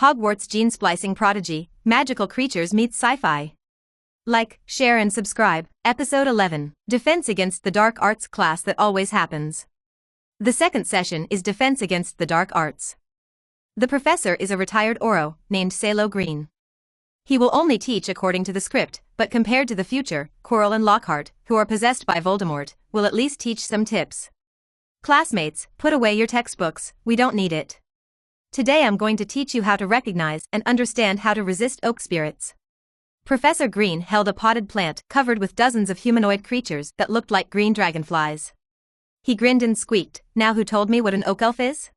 Hogwarts Gene-Splicing Prodigy, Magical Creatures meets Sci-Fi. Like, share and subscribe. Episode 11, Defense Against the Dark Arts Class That Always Happens. The second session is Defense Against the Dark Arts. The professor is a retired Oro, named CeeLo Green. He will only teach according to the script, but compared to the future, Quirrell and Lockhart, who are possessed by Voldemort, will at least teach some tips. Classmates, put away your textbooks, we don't need it. Today I'm going to teach you how to recognize and understand how to resist oak spirits. Professor Green held a potted plant covered with dozens of humanoid creatures that looked like green dragonflies. He grinned and squeaked, "Now who told me what an oak elf is?"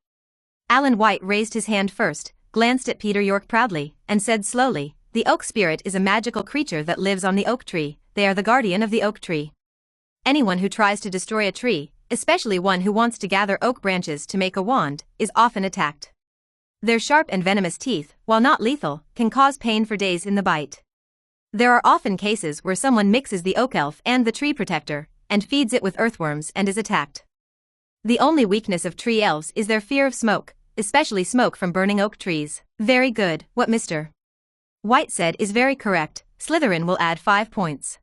Alan White raised his hand first, glanced at Peter York proudly, and said slowly, "The oak spirit is a magical creature that lives on the oak tree. They are the guardian of the oak tree. Anyone who tries to destroy a tree, especially one who wants to gather oak branches to make a wand, is often attacked. Their sharp and venomous teeth, while not lethal, can cause pain for days in the bite. There are often cases where someone mixes the oak elf and the tree protector, and feeds it with earthworms and is attacked. The only weakness of tree elves is their fear of smoke, especially smoke from burning oak trees." "Very good, what Mr. White said is very correct. Slytherin will add 5 points.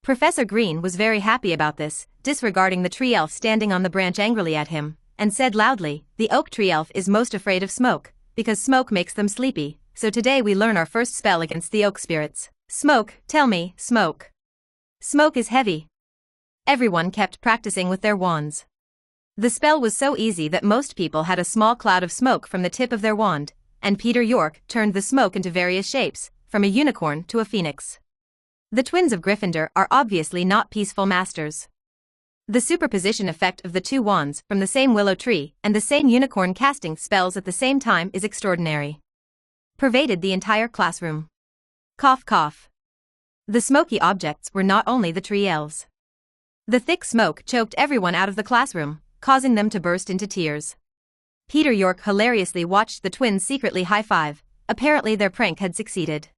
Professor Green was very happy about this, disregarding the tree elf standing on the branch angrily at him, and said loudly, "The oak tree elf is most afraid of smoke, because smoke makes them sleepy, so today we learn our first spell against the oak spirits. Smoke, tell me, smoke. Smoke is heavy." Everyone kept practicing with their wands. The spell was so easy that most people had a small cloud of smoke from the tip of their wand, and Peter York turned the smoke into various shapes, from a unicorn to a phoenix. The twins of Gryffindor are obviously not peaceful masters. The superposition effect of the two wands from the same willow tree and the same unicorn casting spells at the same time is extraordinary. Pervaded the entire classroom. Cough cough. The smoky objects were not only the tree elves. The thick smoke choked everyone out of the classroom, causing them to burst into tears. Peter York hilariously watched the twins secretly high-five. Apparently their prank had succeeded.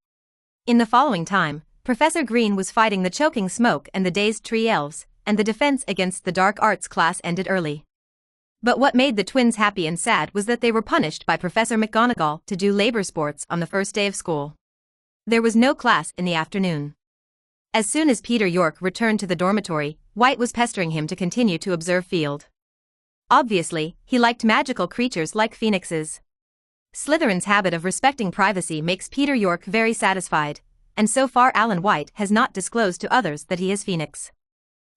In the following time, Professor Green was fighting the choking smoke and the dazed tree elves, and the defense against the dark arts class ended early. But what made the twins happy and sad was that they were punished by Professor McGonagall to do labor sports on the first day of school. There was no class in the afternoon. As soon as Peter York returned to the dormitory, White was pestering him to continue to observe field. Obviously, he liked magical creatures like phoenixes. Slytherin's habit of respecting privacy makes Peter York very satisfied, and so far Alan White has not disclosed to others that he is Phoenix.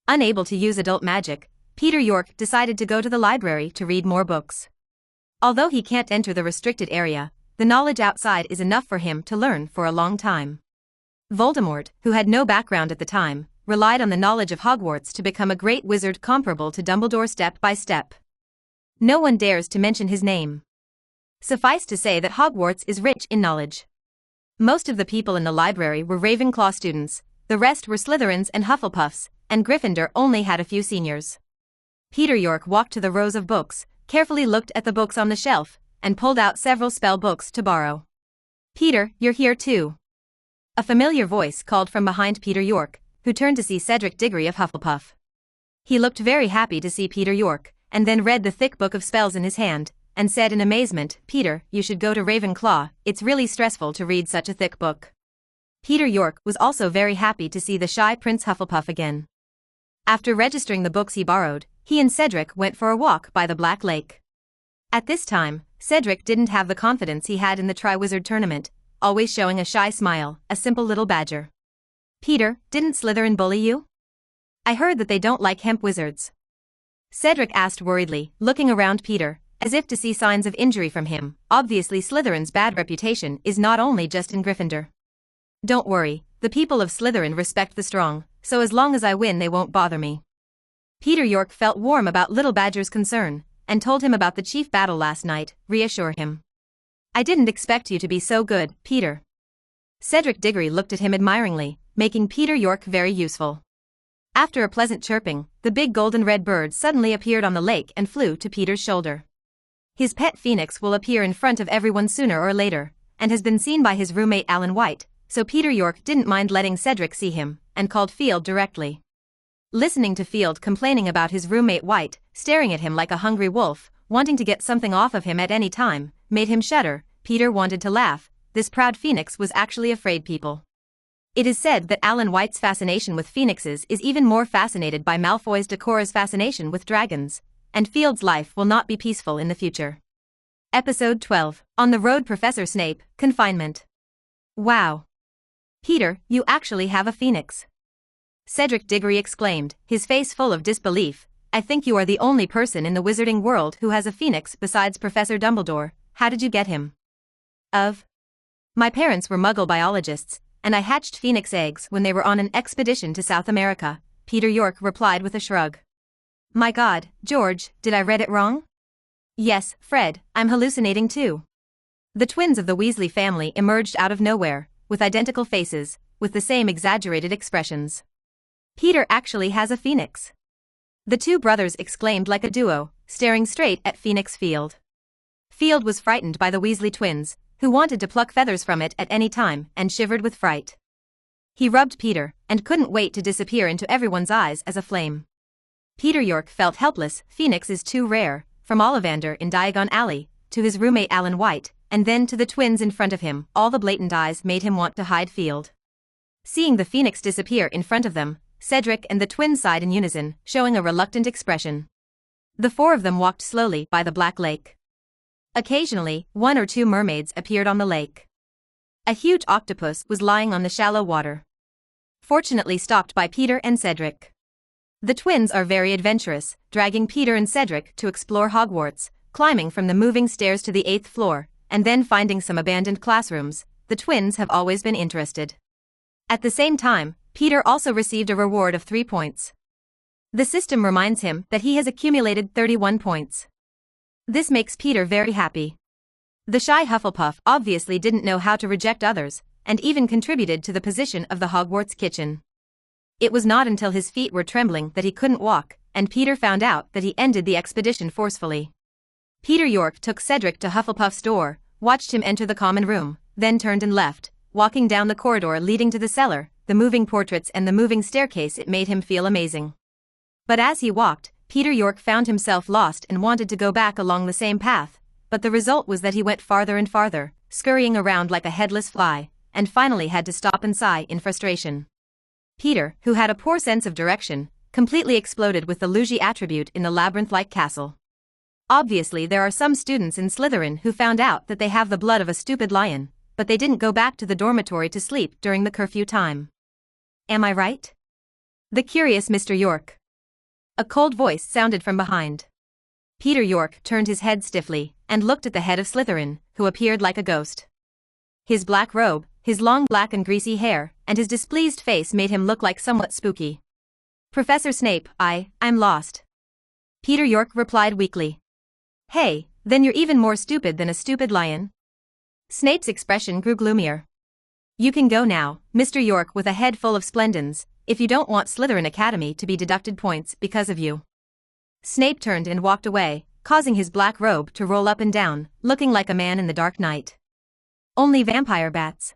Unable to use adult magic, Peter York decided to go to the library to read more books. Although he can't enter the restricted area, the knowledge outside is enough for him to learn for a long time. Voldemort, who had no background at the time, relied on the knowledge of Hogwarts to become a great wizard comparable to Dumbledore step by step. No one dares to mention his name. Suffice to say that Hogwarts is rich in knowledge. Most of the people in the library were Ravenclaw students, the rest were Slytherins and Hufflepuffs, and Gryffindor only had a few seniors. Peter York walked to the rows of books, carefully looked at the books on the shelf, and pulled out several spell books to borrow. "Peter, you're here too." A familiar voice called from behind Peter York, who turned to see Cedric Diggory of Hufflepuff. He looked very happy to see Peter York, and then read the thick book of spells in his hand, and said in amazement, "Peter, you should go to Ravenclaw, it's really stressful to read such a thick book." Peter York was also very happy to see the shy Prince Hufflepuff again. After registering the books he borrowed, he and Cedric went for a walk by the Black Lake. At this time, Cedric didn't have the confidence he had in the Triwizard Tournament, always showing a shy smile, a simple little badger. "Peter, didn't Slytherin bully you? I heard that they don't like hemp wizards." Cedric asked worriedly, looking around Peter, as if to see signs of injury from him. Obviously Slytherin's bad reputation is not only just in Gryffindor. "Don't worry, the people of Slytherin respect the strong, so as long as I win they won't bother me." Peter York felt warm about little Badger's concern, and told him about the chief battle last night, reassure him. "I didn't expect you to be so good, Peter." Cedric Diggory looked at him admiringly, making Peter York very useful. After a pleasant chirping, the big golden-red bird suddenly appeared on the lake and flew to Peter's shoulder. His pet phoenix will appear in front of everyone sooner or later, and has been seen by his roommate Alan White, so Peter York didn't mind letting Cedric see him, and called Field directly. Listening to Field complaining about his roommate White, staring at him like a hungry wolf, wanting to get something off of him at any time, made him shudder. Peter wanted to laugh. This proud phoenix was actually afraid people. It is said that Alan White's fascination with phoenixes is even more fascinated by Malfoy's Decora's fascination with dragons, and Field's life will not be peaceful in the future. Episode 12, On the Road Professor Snape, Confinement. Wow. Peter, you actually have a phoenix. Cedric Diggory exclaimed, his face full of disbelief. I think you are the only person in the wizarding world who has a phoenix besides Professor Dumbledore. How did you get him? My parents were Muggle biologists, and I hatched phoenix eggs when they were on an expedition to South America, Peter York replied with a shrug. My God, George, did I read it wrong? Yes, Fred, I'm hallucinating too. The twins of the Weasley family emerged out of nowhere, with identical faces, with the same exaggerated expressions. Peter actually has a phoenix. The two brothers exclaimed like a duo, staring straight at Phoenix Field. Field was frightened by the Weasley twins, who wanted to pluck feathers from it at any time, and shivered with fright. He rubbed Peter, and couldn't wait to disappear into everyone's eyes as a flame. Peter York felt helpless. Phoenix is too rare, from Ollivander in Diagon Alley, to his roommate Alan White, and then to the twins in front of him. All the blatant eyes made him want to hide Field. Seeing the phoenix disappear in front of them, Cedric and the twins sighed in unison, showing a reluctant expression. The four of them walked slowly by the Black Lake. Occasionally, one or two mermaids appeared on the lake. A huge octopus was lying on the shallow water. Fortunately stopped by Peter and Cedric. The twins are very adventurous, dragging Peter and Cedric to explore Hogwarts, climbing from the moving stairs to the 8th floor, and then finding some abandoned classrooms. The twins have always been interested. At the same time, Peter also received a reward of 3 points. The system reminds him that he has accumulated 31 points. This makes Peter very happy. The shy Hufflepuff obviously didn't know how to reject others, and even contributed to the position of the Hogwarts kitchen. It was not until his feet were trembling that he couldn't walk, and Peter found out that he ended the expedition forcefully. Peter York took Cedric to Hufflepuff's door, watched him enter the common room, then turned and left, walking down the corridor leading to the cellar, the moving portraits and the moving staircase. It made him feel amazing. But as he walked, Peter York found himself lost and wanted to go back along the same path, but the result was that he went farther and farther, scurrying around like a headless fly, and finally had to stop and sigh in frustration. Peter, who had a poor sense of direction, completely exploded with the Luigi attribute in the labyrinth-like castle. Obviously there are some students in Slytherin who found out that they have the blood of a stupid lion, but they didn't go back to the dormitory to sleep during the curfew time. Am I right? The curious Mr. York. A cold voice sounded from behind. Peter York turned his head stiffly, and looked at the head of Slytherin, who appeared like a ghost. His black robe, his long black and greasy hair, and his displeased face made him look like somewhat spooky. Professor Snape, I'm lost. Peter York replied weakly. Hey, then you're even more stupid than a stupid lion. Snape's expression grew gloomier. You can go now, Mr. York, with a head full of splendens, if you don't want Slytherin Academy to be deducted points because of you. Snape turned and walked away, causing his black robe to roll up and down, looking like a man in the dark night. Only vampire bats.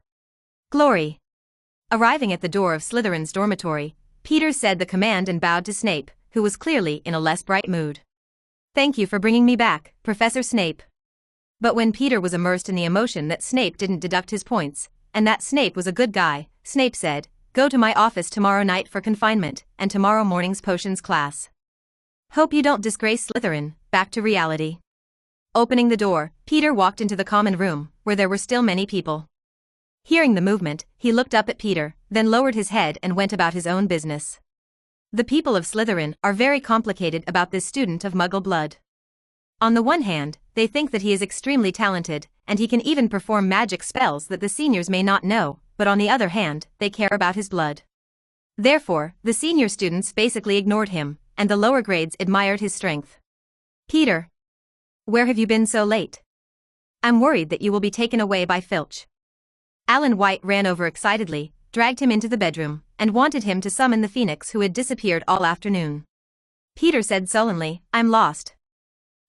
Glory. Arriving at the door of Slytherin's dormitory, Peter said the command and bowed to Snape, who was clearly in a less bright mood. Thank you for bringing me back, Professor Snape. But when Peter was immersed in the emotion that Snape didn't deduct his points, and that Snape was a good guy, Snape said, Go to my office tomorrow night for confinement, and tomorrow morning's potions class. Hope you don't disgrace Slytherin. Back to reality. Opening the door, Peter walked into the common room, where there were still many people. Hearing the movement, he looked up at Peter, then lowered his head and went about his own business. The people of Slytherin are very complicated about this student of Muggle blood. On the one hand, they think that he is extremely talented, and he can even perform magic spells that the seniors may not know, but on the other hand, they care about his blood. Therefore, the senior students basically ignored him, and the lower grades admired his strength. Peter. Where have you been so late? I'm worried that you will be taken away by Filch. Alan White ran over excitedly, dragged him into the bedroom, and wanted him to summon the phoenix who had disappeared all afternoon. Peter said sullenly, I'm lost.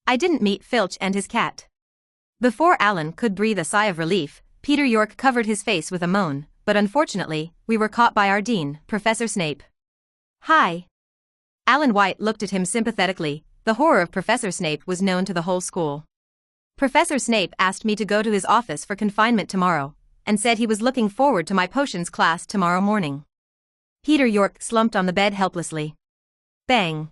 I didn't meet Filch and his cat. Before Alan could breathe a sigh of relief, Peter York covered his face with a moan, but unfortunately, we were caught by our dean, Professor Snape. Hi. Alan White looked at him sympathetically. The horror of Professor Snape was known to the whole school. Professor Snape asked me to go to his office for confinement tomorrow, and said he was looking forward to my potions class tomorrow morning. Peter York slumped on the bed helplessly. Bang!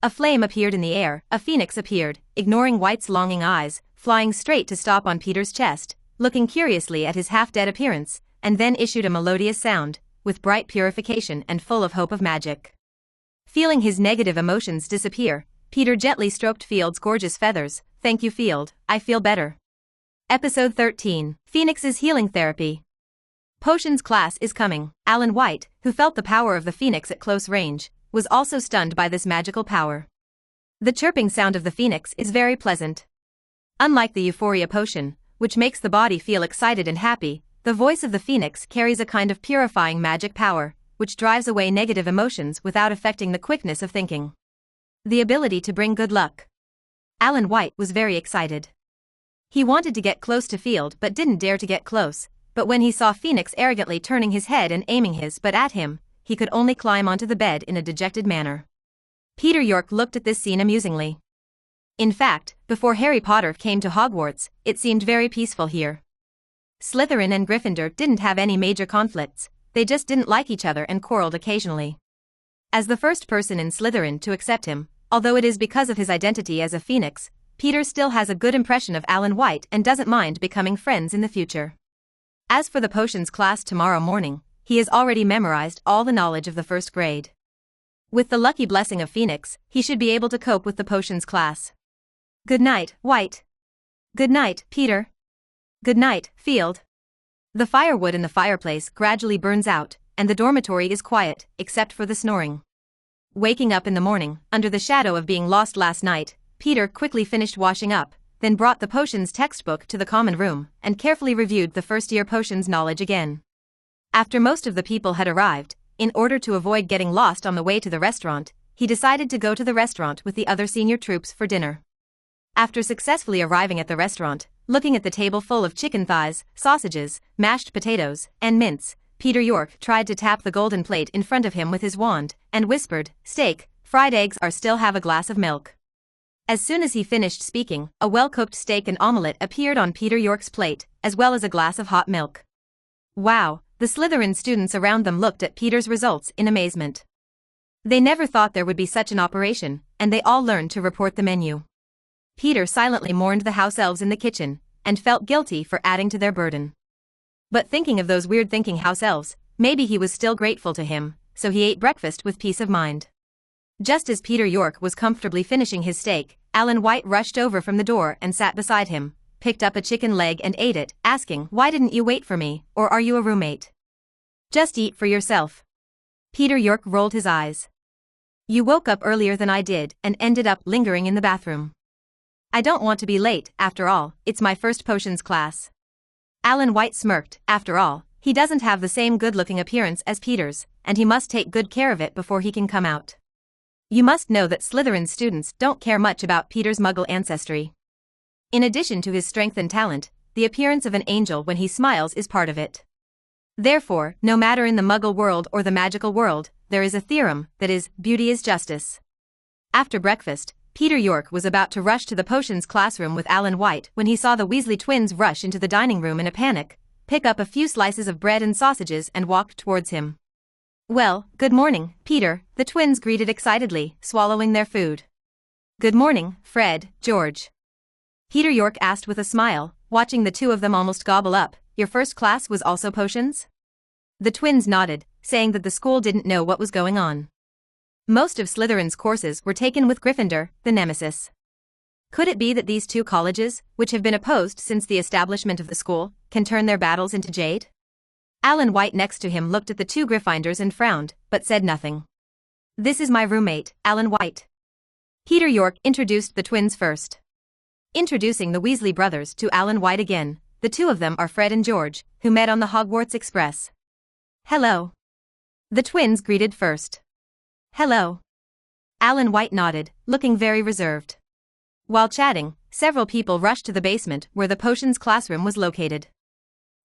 A flame appeared in the air, a phoenix appeared, ignoring White's longing eyes, flying straight to stop on Peter's chest, looking curiously at his half-dead appearance, and then issued a melodious sound, with bright purification and full of hope of magic. Feeling his negative emotions disappear, Peter gently stroked Field's gorgeous feathers. Thank you, Field, I feel better. Episode 13, Phoenix's Healing Therapy. Potions class is coming. Alan White, who felt the power of the phoenix at close range, was also stunned by this magical power. The chirping sound of the phoenix is very pleasant. Unlike the euphoria potion, which makes the body feel excited and happy, the voice of the phoenix carries a kind of purifying magic power, which drives away negative emotions without affecting the quickness of thinking. The ability to bring good luck. Alan White was very excited. He wanted to get close to Field but didn't dare to get close, but when he saw Phoenix arrogantly turning his head and aiming his butt at him, he could only climb onto the bed in a dejected manner. Peter York looked at this scene amusingly. In fact, before Harry Potter came to Hogwarts, it seemed very peaceful here. Slytherin and Gryffindor didn't have any major conflicts, they just didn't like each other and quarreled occasionally. As the first person in Slytherin to accept him, although it is because of his identity as a phoenix, Peter still has a good impression of Alan White and doesn't mind becoming friends in the future. As for the potions class tomorrow morning, he has already memorized all the knowledge of the first grade. With the lucky blessing of Phoenix, he should be able to cope with the potions class. Good night, White. Good night, Peter. Good night, Field. The firewood in the fireplace gradually burns out, and the dormitory is quiet, except for the snoring. Waking up in the morning, under the shadow of being lost last night, Peter quickly finished washing up, then brought the potions textbook to the common room, and carefully reviewed the first-year potions knowledge again. After most of the people had arrived, in order to avoid getting lost on the way to the restaurant, he decided to go to the restaurant with the other senior troops for dinner. After successfully arriving at the restaurant, looking at the table full of chicken thighs, sausages, mashed potatoes, and mince, Peter York tried to tap the golden plate in front of him with his wand, and whispered, "Steak, fried eggs are still have a glass of milk." As soon as he finished speaking, a well-cooked steak and omelette appeared on Peter York's plate, as well as a glass of hot milk. Wow, the Slytherin students around them looked at Peter's results in amazement. They never thought there would be such an operation, and they all learned to report the menu. Peter silently mourned the house elves in the kitchen, and felt guilty for adding to their burden. But thinking of those weird-thinking house elves, maybe he was still grateful to him, so he ate breakfast with peace of mind. Just as Peter York was comfortably finishing his steak, Alan White rushed over from the door and sat beside him, picked up a chicken leg and ate it, asking, "Why didn't you wait for me, or are you a roommate? Just eat for yourself." Peter York rolled his eyes. "You woke up earlier than I did and ended up lingering in the bathroom. I don't want to be late, after all, it's my first potions class." Alan White smirked. After all, he doesn't have the same good-looking appearance as Peter's, and he must take good care of it before he can come out. You must know that Slytherin students don't care much about Peter's Muggle ancestry. In addition to his strength and talent, the appearance of an angel when he smiles is part of it. Therefore, no matter in the Muggle world or the magical world, there is a theorem that is, beauty is justice. After breakfast, Peter York was about to rush to the potions classroom with Alan White when he saw the Weasley twins rush into the dining room in a panic, pick up a few slices of bread and sausages and walk towards him. "Well, good morning, Peter," the twins greeted excitedly, swallowing their food. "Good morning, Fred, George." Peter York asked with a smile, watching the two of them almost gobble up, "Your first class was also potions?" The twins nodded, saying that the school didn't know what was going on. Most of Slytherin's courses were taken with Gryffindor, the nemesis. Could it be that these two colleges, which have been opposed since the establishment of the school, can turn their battles into jade? Alan White next to him looked at the two Gryffindors and frowned, but said nothing. "This is my roommate, Alan White." Peter York introduced the twins first. Introducing the Weasley brothers to Alan White again, the two of them are Fred and George, who met on the Hogwarts Express. "Hello." The twins greeted first. "Hello." Alan White nodded, looking very reserved. While chatting, several people rushed to the basement where the potions classroom was located.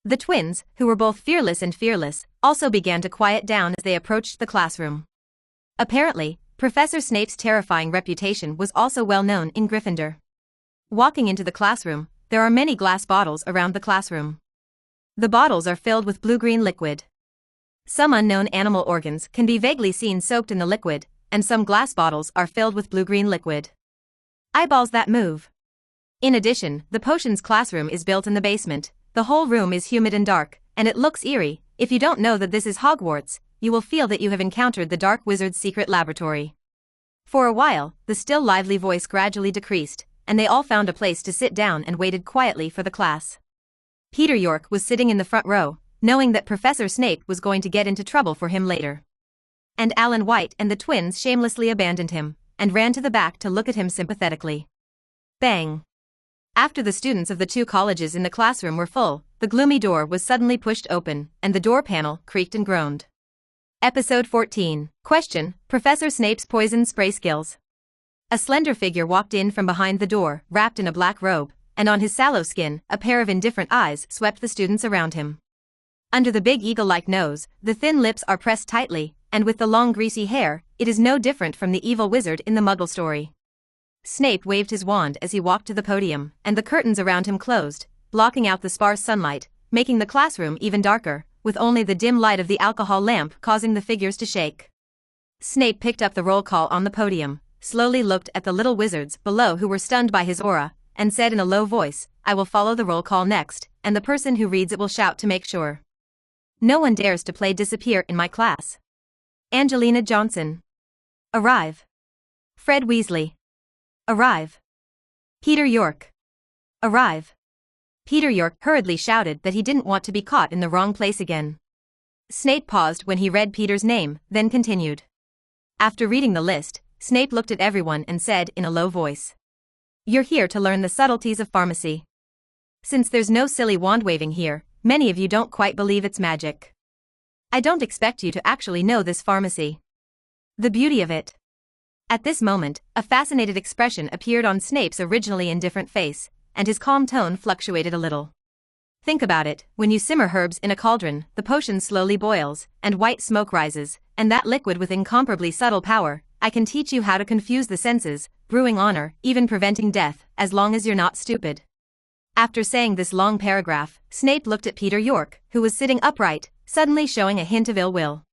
The twins, who were both fearless and fearless, also began to quiet down as they approached the classroom. Apparently, Professor Snape's terrifying reputation was also well known in Gryffindor. Walking into the classroom, there are many glass bottles around the classroom. The bottles are filled with blue-green liquid. Some unknown animal organs can be vaguely seen soaked in the liquid, and some glass bottles are filled with blue-green liquid. Eyeballs that move. In addition, the potions classroom is built in the basement. The whole room is humid and dark, and it looks eerie. If you don't know that this is Hogwarts, you will feel that you have encountered the Dark Wizard's secret laboratory. For a while, the still lively voice gradually decreased, and they all found a place to sit down and waited quietly for the class. Peter York was sitting in the front row, knowing that Professor Snape was going to get into trouble for him later. And Alan White and the twins shamelessly abandoned him, and ran to the back to look at him sympathetically. Bang! After the students of the two colleges in the classroom were full, the gloomy door was suddenly pushed open, and the door panel creaked and groaned. Episode 14. Question: Professor Snape's poison spray skills. A slender figure walked in from behind the door, wrapped in a black robe, and on his sallow skin, a pair of indifferent eyes swept the students around him. Under the big eagle-like nose, the thin lips are pressed tightly, and with the long greasy hair, it is no different from the evil wizard in the Muggle story. Snape waved his wand as he walked to the podium, and the curtains around him closed, blocking out the sparse sunlight, making the classroom even darker, with only the dim light of the alcohol lamp causing the figures to shake. Snape picked up the roll call on the podium, slowly looked at the little wizards below who were stunned by his aura, and said in a low voice, "I will follow the roll call next, and the person who reads it will shout to make sure. No one dares to play disappear in my class. Angelina Johnson. Arrive. Fred Weasley. Arrive. Peter York. Arrive." Peter York hurriedly shouted that he didn't want to be caught in the wrong place again. Snape paused when he read Peter's name, then continued. After reading the list, Snape looked at everyone and said in a low voice, "You're here to learn the subtleties of pharmacy. Since there's no silly wand-waving here, many of you don't quite believe it's magic. I don't expect you to actually know this pharmacy. The beauty of it." At this moment, a fascinated expression appeared on Snape's originally indifferent face, and his calm tone fluctuated a little. "Think about it, when you simmer herbs in a cauldron, the potion slowly boils, and white smoke rises, and that liquid with incomparably subtle power, I can teach you how to confuse the senses, brewing honor, even preventing death, as long as you're not stupid." After saying this long paragraph, Snape looked at Peter York, who was sitting upright, suddenly showing a hint of ill will.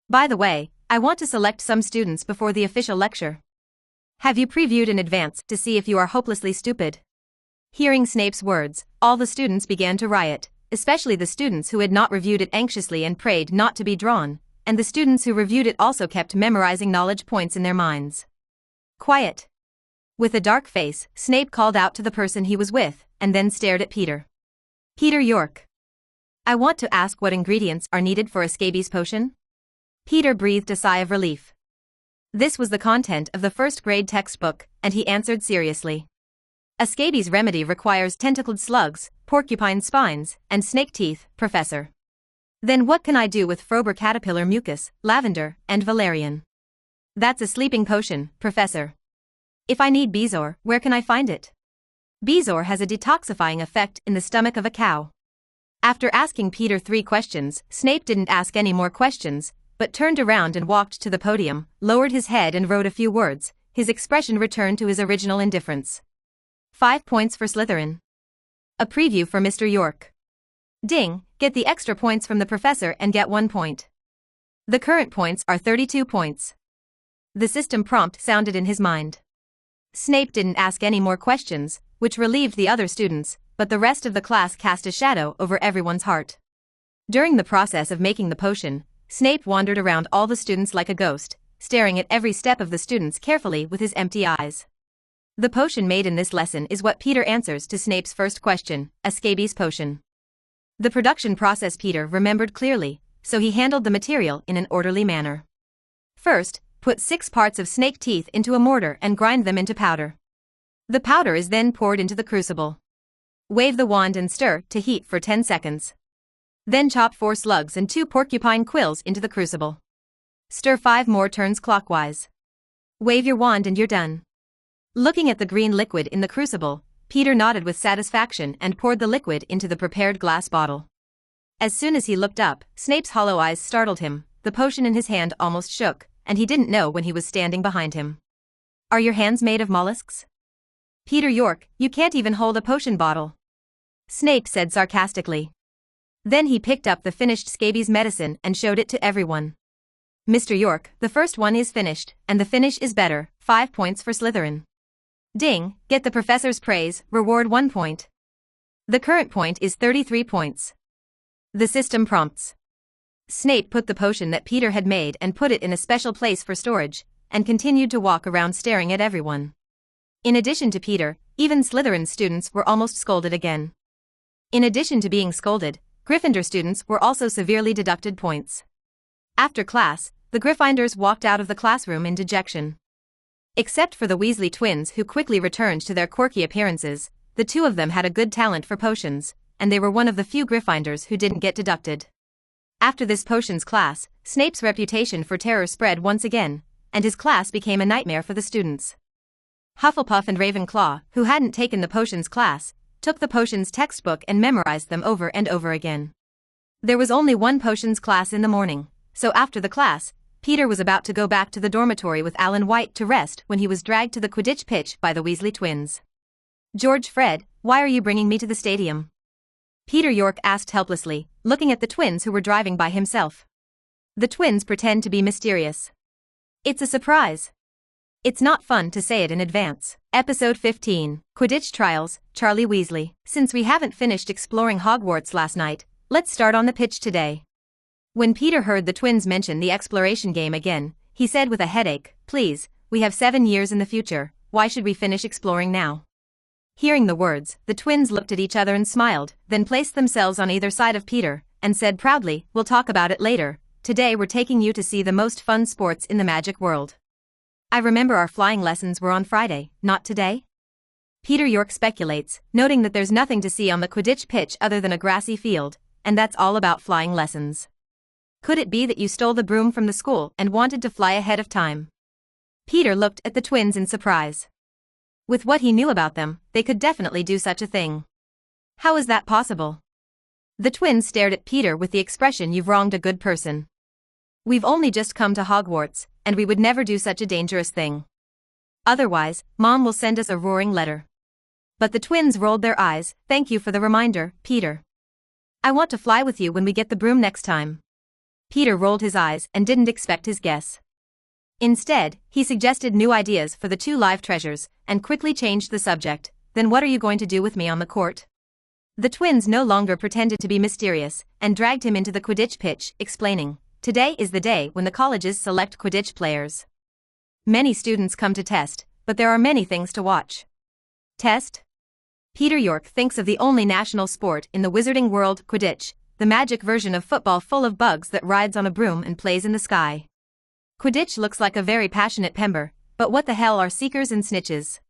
"By the way, I want to select some students before the official lecture. Have you previewed in advance to see if you are hopelessly stupid?" Hearing Snape's words, all the students began to riot, especially the students who had not reviewed it anxiously and prayed not to be drawn, and the students who reviewed it also kept memorizing knowledge points in their minds. "Quiet." With a dark face, Snape called out to the person he was with, and then stared at Peter. "Peter York. I want to ask what ingredients are needed for a scabies potion?" Peter breathed a sigh of relief. This was the content of the first-grade textbook, and he answered seriously. "A scabies remedy requires tentacled slugs, porcupine spines, and snake teeth, Professor." "Then what can I do with Frober caterpillar mucus, lavender, and valerian?" "That's a sleeping potion, Professor." "If I need bezoar, where can I find it?" "Bezoar has a detoxifying effect in the stomach of a cow." After asking Peter 3 questions, Snape didn't ask any more questions, but turned around and walked to the podium, lowered his head and wrote a few words. His expression returned to his original indifference. 5 points for Slytherin. A preview for Mr. York. Ding, get the extra points from the professor and get 1 point. The current points are 32 points. The system prompt sounded in his mind. Snape didn't ask any more questions, which relieved the other students, but the rest of the class cast a shadow over everyone's heart. During the process of making the potion, Snape wandered around all the students like a ghost, staring at every step of the students carefully with his empty eyes. The potion made in this lesson is what Peter answers to Snape's first question, a scabies potion. The production process Peter remembered clearly, so he handled the material in an orderly manner. First, put 6 parts of snake teeth into a mortar and grind them into powder. The powder is then poured into the crucible. Wave the wand and stir to heat for 10 seconds. Then chop 4 slugs and 2 porcupine quills into the crucible. Stir 5 more turns clockwise. Wave your wand and you're done. Looking at the green liquid in the crucible, Peter nodded with satisfaction and poured the liquid into the prepared glass bottle. As soon as he looked up, Snape's hollow eyes startled him, the potion in his hand almost shook, and he didn't know when he was standing behind him. "Are your hands made of mollusks?" Peter York, you can't even hold a potion bottle," Snape said sarcastically. Then he picked up the finished scabies medicine and showed it to everyone. "Mr. York, the first one is finished, and the finish is better, 5 points for Slytherin. Ding, get the professor's praise, reward 1 point. The current point is 33 points. The system prompts." Snape put the potion that Peter had made and put it in a special place for storage, and continued to walk around staring at everyone. In addition to Peter, even Slytherin students were almost scolded again. In addition to being scolded, Gryffindor students were also severely deducted points. After class, the Gryffindors walked out of the classroom in dejection. Except for the Weasley twins who quickly returned to their quirky appearances, the two of them had a good talent for potions, and they were one of the few Gryffindors who didn't get deducted. After this potions class, Snape's reputation for terror spread once again, and his class became a nightmare for the students. Hufflepuff and Ravenclaw, who hadn't taken the potions class, took the potions textbook and memorized them over and over again. There was only one potions class in the morning, so after the class, Peter was about to go back to the dormitory with Alan White to rest when he was dragged to the Quidditch pitch by the Weasley twins. "George Fred, why are you bringing me to the stadium?" Peter York asked helplessly, looking at the twins who were driving by himself. The twins pretend to be mysterious. "It's a surprise. It's not fun to say it in advance." Episode 15, Quidditch Trials, Charlie Weasley. "Since we haven't finished exploring Hogwarts last night, let's start on the pitch today." When Peter heard the twins mention the exploration game again, he said with a headache, "Please, we have 7 years in the future, why should we finish exploring now?" Hearing the words, the twins looked at each other and smiled, then placed themselves on either side of Peter, and said proudly, "We'll talk about it later. Today we're taking you to see the most fun sports in the magic world." "I remember our flying lessons were on Friday, not today?" Peter York speculates, noting that there's nothing to see on the Quidditch pitch other than a grassy field, and that's all about flying lessons. "Could it be that you stole the broom from the school and wanted to fly ahead of time?" Peter looked at the twins in surprise. With what he knew about them, they could definitely do such a thing. How is that possible? The twins stared at Peter with the expression, "You've wronged a good person. We've only just come to Hogwarts, and we would never do such a dangerous thing. Otherwise, Mom will send us a roaring letter." But the twins rolled their eyes. "Thank you for the reminder, Peter. I want to fly with you when we get the broom next time." Peter rolled his eyes and didn't expect his guess. Instead, he suggested new ideas for the two live treasures, and quickly changed the subject. "Then what are you going to do with me on the court?" The twins no longer pretended to be mysterious, and dragged him into the Quidditch pitch, explaining, "Today is the day when the colleges select Quidditch players. Many students come to test, but there are many things to watch." Test? Peter York thinks of the only national sport in the wizarding world, Quidditch, the magic version of football full of bugs that rides on a broom and plays in the sky. Quidditch looks like a very passionate pember, but what the hell are seekers and snitches?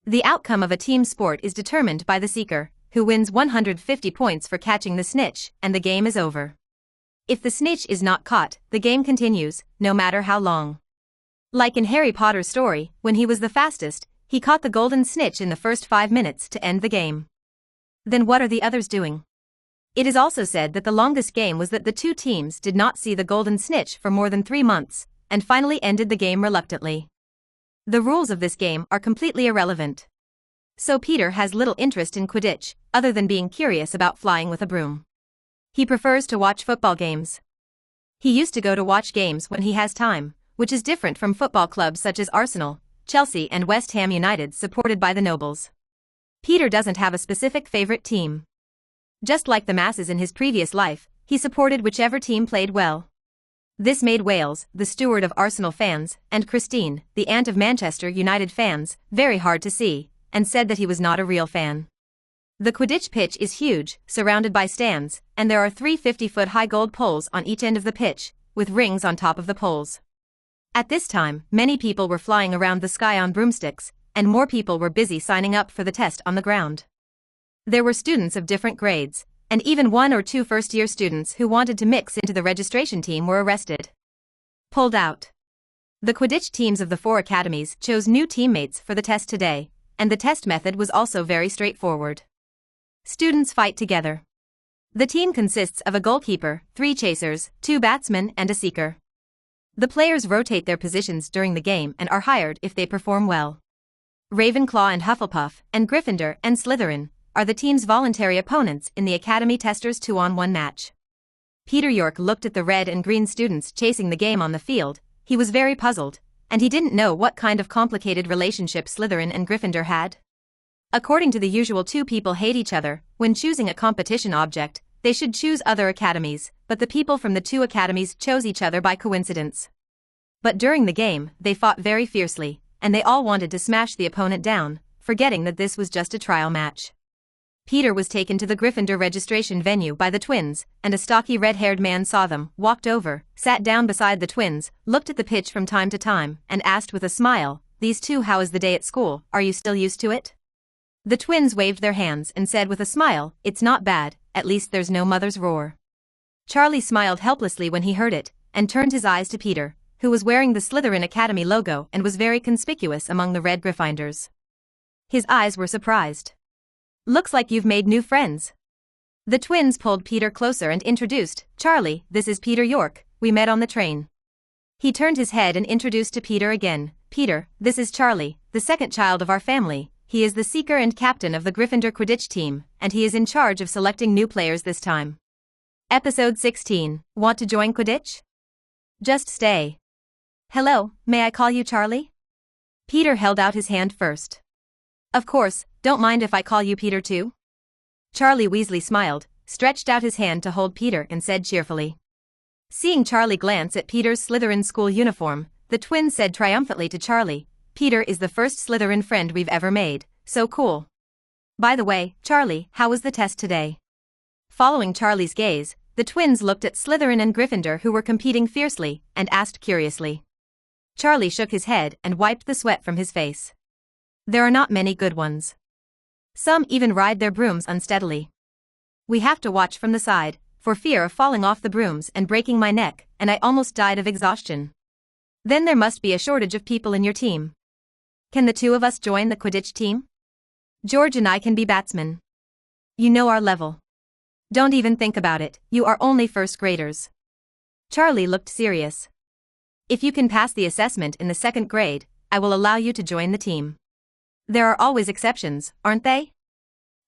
The outcome of a team sport is determined by the seeker, who wins 150 points for catching the snitch, and the game is over. If the snitch is not caught, the game continues, no matter how long. Like in Harry Potter's story, when he was the fastest, he caught the golden snitch in the first 5 minutes to end the game. Then what are the others doing? It is also said that the longest game was that the two teams did not see the golden snitch for more than 3 months, and finally ended the game reluctantly. The rules of this game are completely irrelevant. So Peter has little interest in Quidditch, other than being curious about flying with a broom. He prefers to watch football games. He used to go to watch games when he has time, which is different from football clubs such as Arsenal, Chelsea and West Ham United supported by the nobles. Peter doesn't have a specific favorite team. Just like the masses in his previous life, he supported whichever team played well. This made Wales, the steward of Arsenal fans, and Christine, the aunt of Manchester United fans, very hard to see, and said that he was not a real fan. The Quidditch pitch is huge, surrounded by stands, and there are 3 50-foot-high gold poles on each end of the pitch, with rings on top of the poles. At this time, many people were flying around the sky on broomsticks, and more people were busy signing up for the test on the ground. There were students of different grades, and even 1 or 2 first-year students who wanted to mix into the registration team were arrested. Pulled out. The Quidditch teams of the 4 academies chose new teammates for the test today, and the test method was also very straightforward. Students fight together. The team consists of a goalkeeper, 3 chasers, 2 batsmen and a seeker. The players rotate their positions during the game and are hired if they perform well. Ravenclaw and Hufflepuff, and Gryffindor and Slytherin are the team's voluntary opponents in the Academy Testers 2-on-1 match. Peter York looked at the red and green students chasing the game on the field. He was very puzzled, and he didn't know what kind of complicated relationship Slytherin and Gryffindor had. According to the usual, two people hate each other. When choosing a competition object, they should choose other academies, but the people from the two academies chose each other by coincidence. But during the game, they fought very fiercely, and they all wanted to smash the opponent down, forgetting that this was just a trial match. Peter was taken to the Gryffindor registration venue by the twins, and a stocky red-haired man saw them, walked over, sat down beside the twins, looked at the pitch from time to time, and asked with a smile, "These two, how is the day at school, are you still used to it?" The twins waved their hands and said with a smile, "It's not bad, at least there's no mother's roar." Charlie smiled helplessly when he heard it, and turned his eyes to Peter, who was wearing the Slytherin Academy logo and was very conspicuous among the red Gryffindors. His eyes were surprised. "Looks like you've made new friends." The twins pulled Peter closer and introduced, "Charlie, this is Peter York, we met on the train." He turned his head and introduced to Peter again, "Peter, this is Charlie, the second child of our family. He is the seeker and captain of the Gryffindor Quidditch team, and he is in charge of selecting new players this time." Episode 16, Want to join Quidditch? Just stay. "Hello, may I call you Charlie?" Peter held out his hand first. "Of course, don't mind if I call you Peter too?" Charlie Weasley smiled, stretched out his hand to hold Peter and said cheerfully. Seeing Charlie glance at Peter's Slytherin school uniform, the twins said triumphantly to Charlie, "Peter is the first Slytherin friend we've ever made, so cool. By the way, Charlie, how was the test today?" Following Charlie's gaze, the twins looked at Slytherin and Gryffindor, who were competing fiercely, and asked curiously. Charlie shook his head and wiped the sweat from his face. "There are not many good ones. Some even ride their brooms unsteadily. We have to watch from the side, for fear of falling off the brooms and breaking my neck, and I almost died of exhaustion. Then there must be a shortage of people in your team. Can the two of us join the Quidditch team? George and I can be batsmen. You know our level. Don't even think about it, you are only first graders." Charlie looked serious. "If you can pass the assessment in the second grade, I will allow you to join the team. There are always exceptions, aren't they?"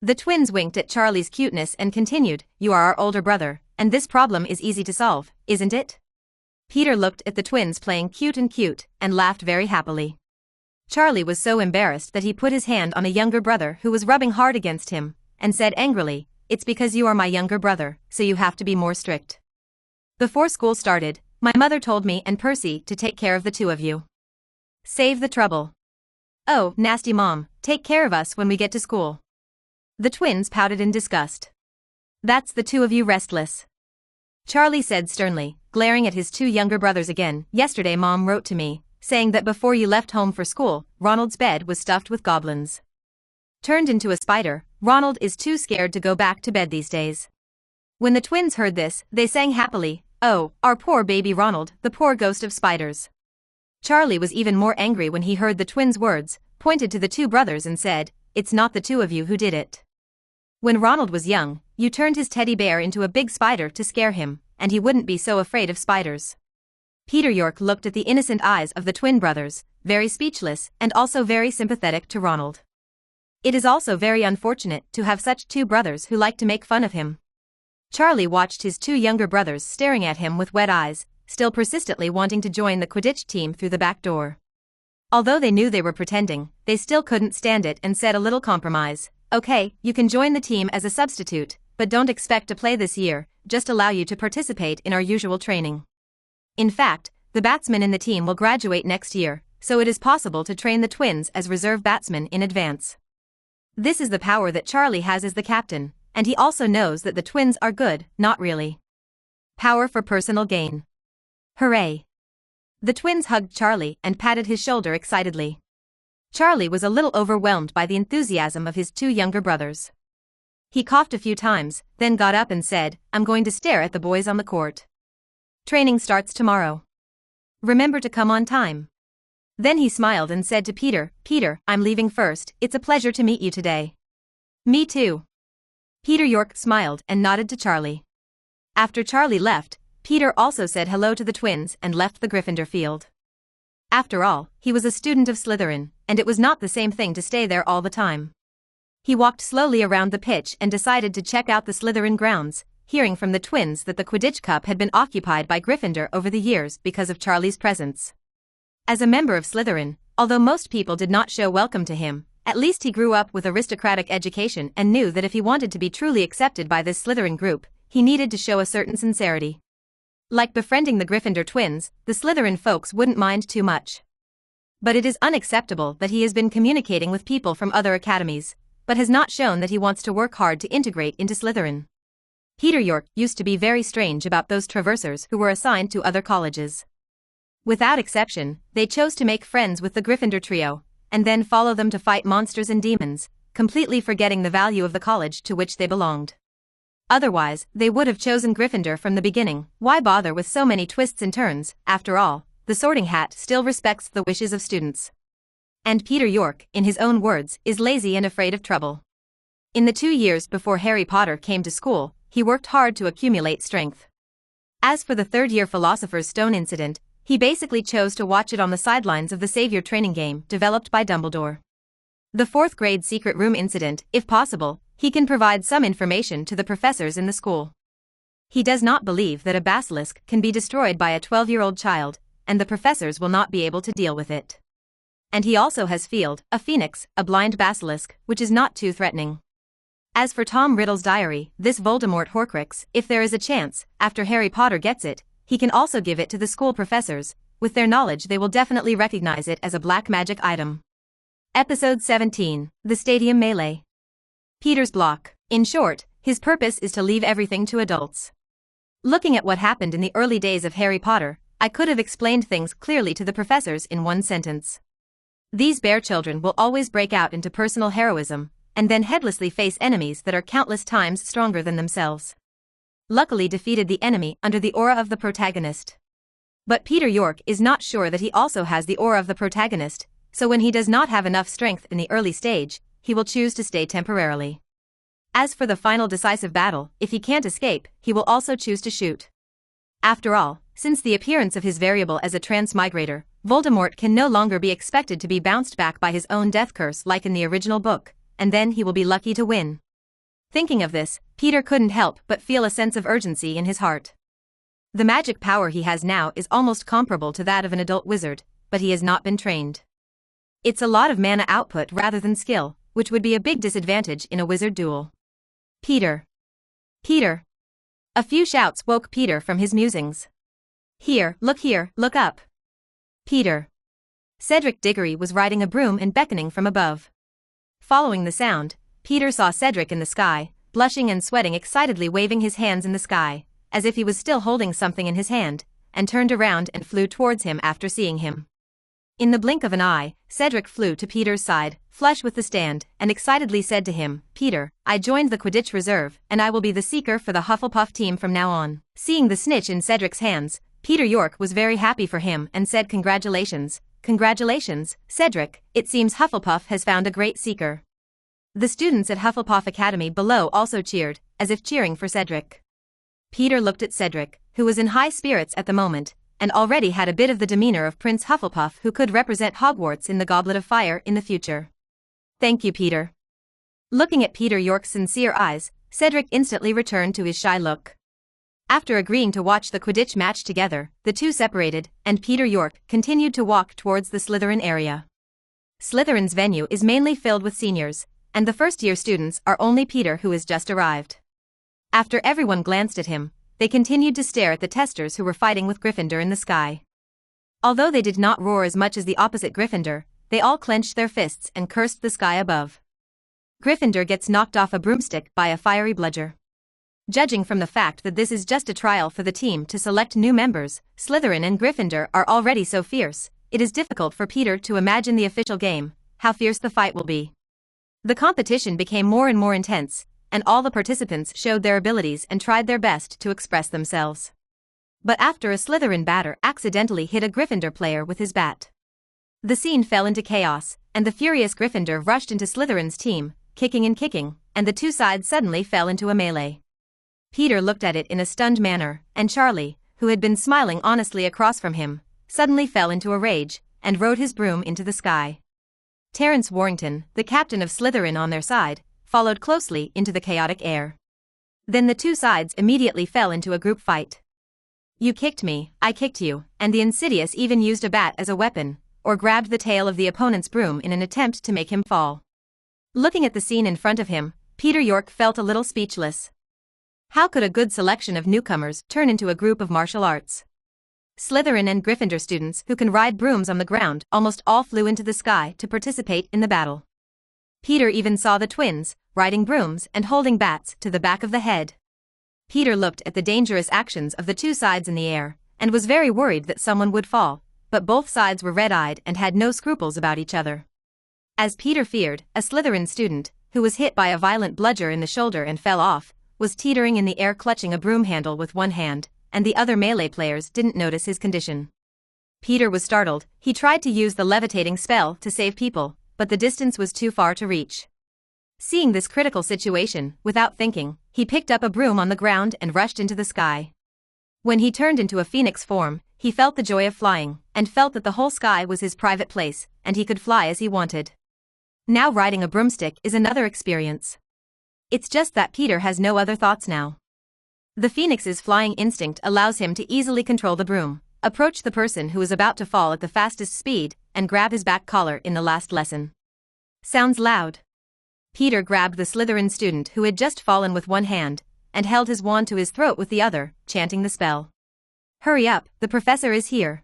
The twins winked at Charlie's cuteness and continued, "You are our older brother, and this problem is easy to solve, isn't it?" Peter looked at the twins playing cute and laughed very happily. Charlie was so embarrassed that he put his hand on a younger brother who was rubbing hard against him, and said angrily, "It's because you are my younger brother, so you have to be more strict. Before school started, my mother told me and Percy to take care of the two of you. Save the trouble. Oh, nasty mom, take care of us when we get to school." The twins pouted in disgust. "That's the two of you restless," Charlie said sternly, glaring at his two younger brothers again. "Yesterday Mom wrote to me, saying that before you left home for school, Ronald's bed was stuffed with goblins. Turned into a spider, Ronald is too scared to go back to bed these days." When the twins heard this, they sang happily, "Oh, our poor baby Ronald, the poor ghost of spiders." Charlie was even more angry when he heard the twins' words, pointed to the two brothers and said, "It's not the two of you who did it. When Ronald was young, you turned his teddy bear into a big spider to scare him, and he wouldn't be so afraid of spiders." Peter York looked at the innocent eyes of the twin brothers, very speechless and also very sympathetic to Ronald. It is also very unfortunate to have such two brothers who like to make fun of him. Charlie watched his two younger brothers staring at him with wet eyes, still persistently wanting to join the Quidditch team through the back door. Although they knew they were pretending, they still couldn't stand it and said a little compromise, "Okay, you can join the team as a substitute, but don't expect to play this year, just allow you to participate in our usual training. In fact, the batsmen in the team will graduate next year, so it is possible to train the twins as reserve batsmen in advance." This is the power that Charlie has as the captain, and he also knows that the twins are good, not really. Power for personal gain. Hooray! The twins hugged Charlie and patted his shoulder excitedly. Charlie was a little overwhelmed by the enthusiasm of his two younger brothers. He coughed a few times, then got up and said, "I'm going to stare at the boys on the court. Training starts tomorrow. Remember to come on time." Then he smiled and said to Peter, "Peter, I'm leaving first, it's a pleasure to meet you today." "Me too." Peter York smiled and nodded to Charlie. After Charlie left, Peter also said hello to the twins and left the Gryffindor field. After all, he was a student of Slytherin, and it was not the same thing to stay there all the time. He walked slowly around the pitch and decided to check out the Slytherin grounds, hearing from the twins that the Quidditch Cup had been occupied by Gryffindor over the years because of Charlie's presence. As a member of Slytherin, although most people did not show welcome to him, at least he grew up with aristocratic education and knew that if he wanted to be truly accepted by this Slytherin group, he needed to show a certain sincerity. Like befriending the Gryffindor twins, the Slytherin folks wouldn't mind too much. But it is unacceptable that he has been communicating with people from other academies, but has not shown that he wants to work hard to integrate into Slytherin. Peter York used to be very strange about those traversers who were assigned to other colleges. Without exception, they chose to make friends with the Gryffindor trio, and then follow them to fight monsters and demons, completely forgetting the value of the college to which they belonged. Otherwise, they would have chosen Gryffindor from the beginning. Why bother with so many twists and turns? After all, the Sorting Hat still respects the wishes of students. And Peter York, in his own words, is lazy and afraid of trouble. In the 2 years before Harry Potter came to school, he worked hard to accumulate strength. As for the third-year Philosopher's Stone incident, he basically chose to watch it on the sidelines of the Savior training game developed by Dumbledore. The 4th grade secret room incident, if possible, he can provide some information to the professors in the school. He does not believe that a basilisk can be destroyed by a 12-year-old child, and the professors will not be able to deal with it. And he also has Field, a phoenix, a blind basilisk, which is not too threatening. As for Tom Riddle's diary, this Voldemort Horcrux, if there is a chance, after Harry Potter gets it, he can also give it to the school professors. With their knowledge they will definitely recognize it as a black magic item. Episode 17, The Stadium Melee. Peter's block. In short, his purpose is to leave everything to adults. Looking at what happened in the early days of Harry Potter, I could have explained things clearly to the professors in one sentence. These bear children will always break out into personal heroism, and then heedlessly face enemies that are countless times stronger than themselves. Luckily defeated the enemy under the aura of the protagonist. But Peter York is not sure that he also has the aura of the protagonist, so when he does not have enough strength in the early stage, he will choose to stay temporarily. As for the final decisive battle, if he can't escape, he will also choose to shoot. After all, since the appearance of his variable as a transmigrator, Voldemort can no longer be expected to be bounced back by his own death curse like in the original book, and then he will be lucky to win. Thinking of this, Peter couldn't help but feel a sense of urgency in his heart. The magic power he has now is almost comparable to that of an adult wizard, but he has not been trained. It's a lot of mana output rather than skill, which would be a big disadvantage in a wizard duel. Peter! Peter! A few shouts woke Peter from his musings. Here, look up! Peter! Cedric Diggory was riding a broom and beckoning from above. Following the sound, Peter saw Cedric in the sky, blushing and sweating excitedly, waving his hands in the sky, as if he was still holding something in his hand, and turned around and flew towards him after seeing him. In the blink of an eye, Cedric flew to Peter's side, flush with the stand, and excitedly said to him, "Peter, I joined the Quidditch reserve, and I will be the seeker for the Hufflepuff team from now on." Seeing the snitch in Cedric's hands, Peter York was very happy for him and said, "Congratulations, congratulations, Cedric, it seems Hufflepuff has found a great seeker." The students at Hufflepuff Academy below also cheered, as if cheering for Cedric. Peter looked at Cedric, who was in high spirits at the moment, and already had a bit of the demeanor of Prince Hufflepuff, who could represent Hogwarts in the Goblet of Fire in the future. "Thank you, Peter." Looking at Peter York's sincere eyes, Cedric instantly returned to his shy look. After agreeing to watch the Quidditch match together, the two separated, and Peter York continued to walk towards the Slytherin area. Slytherin's venue is mainly filled with seniors, and the first-year students are only Peter, who has just arrived. After everyone glanced at him, they continued to stare at the testers who were fighting with Gryffindor in the sky. Although they did not roar as much as the opposite Gryffindor, they all clenched their fists and cursed the sky above. Gryffindor gets knocked off a broomstick by a fiery bludger. Judging from the fact that this is just a trial for the team to select new members, Slytherin and Gryffindor are already so fierce, it is difficult for Peter to imagine the official game, how fierce the fight will be. The competition became more and more intense, and all the participants showed their abilities and tried their best to express themselves. But after a Slytherin batter accidentally hit a Gryffindor player with his bat, the scene fell into chaos, and the furious Gryffindor rushed into Slytherin's team, kicking, and the two sides suddenly fell into a melee. Peter looked at it in a stunned manner, and Charlie, who had been smiling honestly across from him, suddenly fell into a rage, and rode his broom into the sky. Terence Warrington, the captain of Slytherin on their side, followed closely into the chaotic air. Then the two sides immediately fell into a group fight. You kicked me, I kicked you, and the Insidious even used a bat as a weapon, or grabbed the tail of the opponent's broom in an attempt to make him fall. Looking at the scene in front of him, Peter York felt a little speechless. How could a good selection of newcomers turn into a group of martial arts? Slytherin and Gryffindor students who can ride brooms on the ground almost all flew into the sky to participate in the battle. Peter even saw the twins, riding brooms and holding bats to the back of the head. Peter looked at the dangerous actions of the two sides in the air, and was very worried that someone would fall, but both sides were red-eyed and had no scruples about each other. As Peter feared, a Slytherin student, who was hit by a violent bludger in the shoulder and fell off, was teetering in the air clutching a broom handle with one hand, and the other melee players didn't notice his condition. Peter was startled. He tried to use the levitating spell to save people, but the distance was too far to reach. Seeing this critical situation, without thinking, he picked up a broom on the ground and rushed into the sky. When he turned into a phoenix form, he felt the joy of flying, and felt that the whole sky was his private place, and he could fly as he wanted. Now riding a broomstick is another experience. It's just that Peter has no other thoughts now. The phoenix's flying instinct allows him to easily control the broom, approach the person who is about to fall at the fastest speed, and grab his back collar in the last lesson. Sounds loud. Peter grabbed the Slytherin student who had just fallen with one hand, and held his wand to his throat with the other, chanting the spell. Hurry up, the professor is here.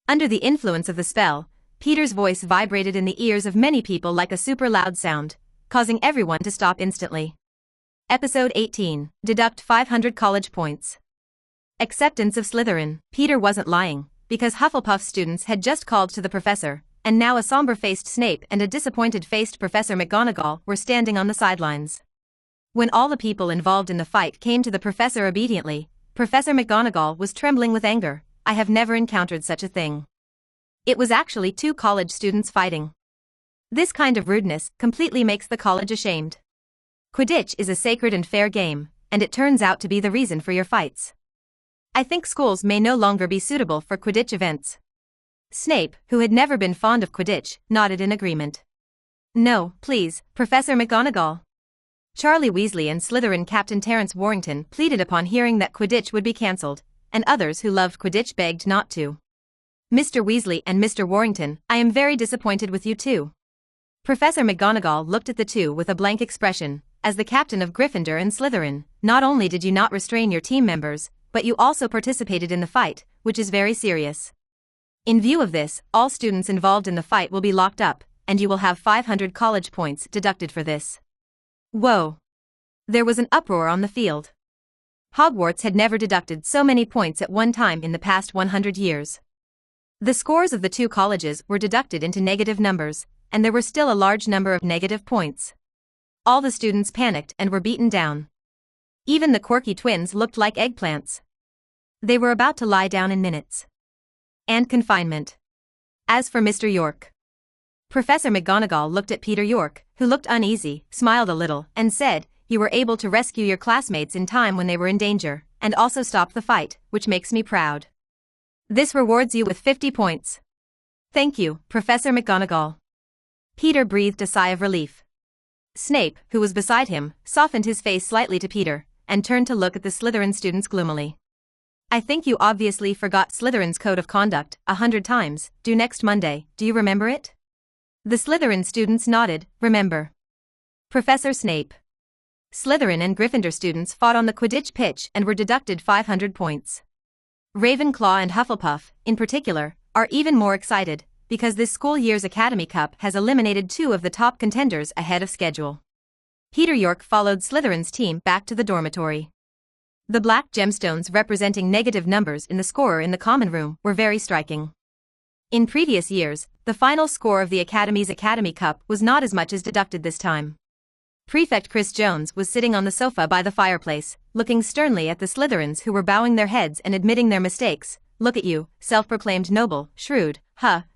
Under the influence of the spell, Peter's voice vibrated in the ears of many people like a super loud sound, causing everyone to stop instantly. Episode 18, Deduct 500 College Points. Acceptance of Slytherin. Peter wasn't lying, because Hufflepuff students had just called to the professor, and now a somber-faced Snape and a disappointed-faced Professor McGonagall were standing on the sidelines. When all the people involved in the fight came to the professor obediently, Professor McGonagall was trembling with anger. I have never encountered such a thing. It was actually two college students fighting. This kind of rudeness completely makes the college ashamed. Quidditch is a sacred and fair game, and it turns out to be the reason for your fights. I think schools may no longer be suitable for Quidditch events. Snape, who had never been fond of Quidditch, nodded in agreement. No, please, Professor McGonagall. Charlie Weasley and Slytherin Captain Terence Warrington pleaded upon hearing that Quidditch would be cancelled, and others who loved Quidditch begged not to. Mr. Weasley and Mr. Warrington, I am very disappointed with you too. Professor McGonagall looked at the two with a blank expression. As the captain of Gryffindor and Slytherin, not only did you not restrain your team members, but you also participated in the fight, which is very serious. In view of this, all students involved in the fight will be locked up, and you will have 500 college points deducted for this. Whoa! There was an uproar on the field. Hogwarts had never deducted so many points at one time in the past 100 years. The scores of the two colleges were deducted into negative numbers, and there were still a large number of negative points. All the students panicked and were beaten down. Even the quirky twins looked like eggplants. They were about to lie down in minutes. And confinement. As for Mr. York. Professor McGonagall looked at Peter York, who looked uneasy, smiled a little, and said, You were able to rescue your classmates in time when they were in danger, and also stop the fight, which makes me proud. This rewards you with 50 points. Thank you, Professor McGonagall. Peter breathed a sigh of relief. Snape, who was beside him, softened his face slightly to Peter, and turned to look at the Slytherin students gloomily. I think you obviously forgot Slytherin's code of conduct 100 times, due next Monday, do you remember it? The Slytherin students nodded, remember. Professor Snape. Slytherin and Gryffindor students fought on the Quidditch pitch and were deducted 500 points. Ravenclaw and Hufflepuff, in particular, are even more excited, because this school year's Academy Cup has eliminated two of the top contenders ahead of schedule. Peter York followed Slytherin's team back to the dormitory. The black gemstones representing negative numbers in the scorer in the common room were very striking. In previous years, the final score of the Academy's Academy Cup was not as much as deducted this time. Prefect Chris Jones was sitting on the sofa by the fireplace, looking sternly at the Slytherins who were bowing their heads and admitting their mistakes. Look at you, self-proclaimed noble, shrewd,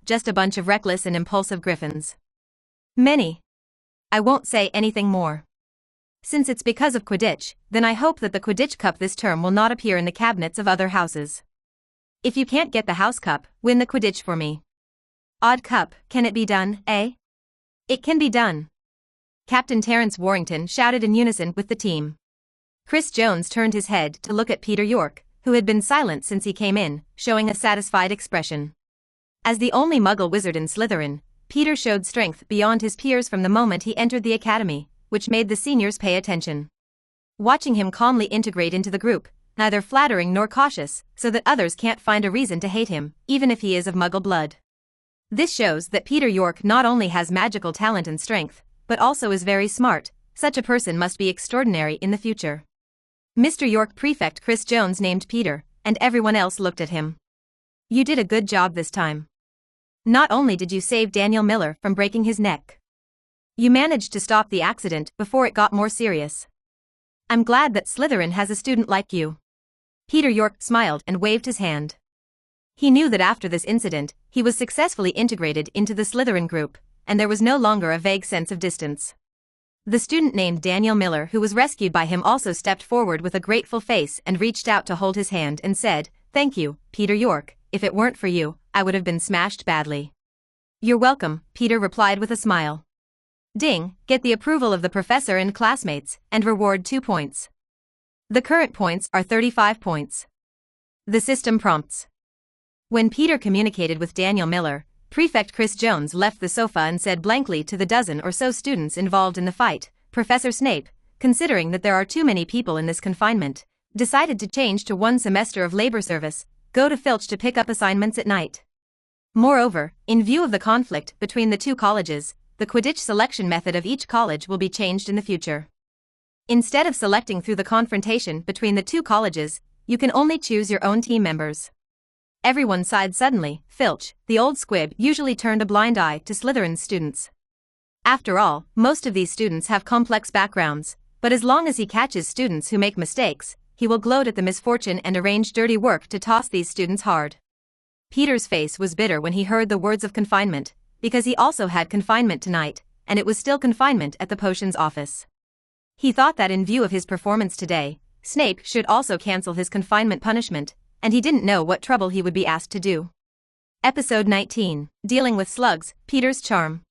just a bunch of reckless and impulsive griffins. Many. I won't say anything more. Since it's because of Quidditch, then I hope that the Quidditch Cup this term will not appear in the cabinets of other houses. If you can't get the House Cup, win the Quidditch for me. Odd cup, can it be done, eh? It can be done. Captain Terence Warrington shouted in unison with the team. Chris Jones turned his head to look at Peter York, who had been silent since he came in, showing a satisfied expression. As the only Muggle wizard in Slytherin, Peter showed strength beyond his peers from the moment he entered the academy, which made the seniors pay attention. Watching him calmly integrate into the group, neither flattering nor cautious, so that others can't find a reason to hate him, even if he is of Muggle blood. This shows that Peter York not only has magical talent and strength, but also is very smart. Such a person must be extraordinary in the future. Mr. York Prefect Chris Jones named Peter, and everyone else looked at him. You did a good job this time. Not only did you save Daniel Miller from breaking his neck, you managed to stop the accident before it got more serious. I'm glad that Slytherin has a student like you. Peter York smiled and waved his hand. He knew that after this incident, he was successfully integrated into the Slytherin group, and there was no longer a vague sense of distance. The student named Daniel Miller, who was rescued by him, also stepped forward with a grateful face and reached out to hold his hand and said, "Thank you, Peter York. If it weren't for you, I would have been smashed badly." "You're welcome," Peter replied with a smile. Ding, get the approval of the professor and classmates, and reward 2 points. The current points are 35 points. The system prompts. When Peter communicated with Daniel Miller, Prefect Chris Jones left the sofa and said blankly to the dozen or so students involved in the fight, "Professor Snape, considering that there are too many people in this confinement, decided to change to 1 semester of labor service, go to Filch to pick up assignments at night. Moreover, in view of the conflict between the 2 colleges, the Quidditch selection method of each college will be changed in the future. Instead of selecting through the confrontation between the 2 colleges, you can only choose your own team members." Everyone sighed suddenly. Filch, the old squib, usually turned a blind eye to Slytherin's students. After all, most of these students have complex backgrounds, but as long as he catches students who make mistakes, he will gloat at the misfortune and arrange dirty work to toss these students hard. Peter's face was bitter when he heard the words of confinement, because he also had confinement tonight, and it was still confinement at the potions office. He thought that in view of his performance today, Snape should also cancel his confinement punishment, and he didn't know what trouble he would be asked to do. Episode 19, Dealing with Slugs, Peter's Charm.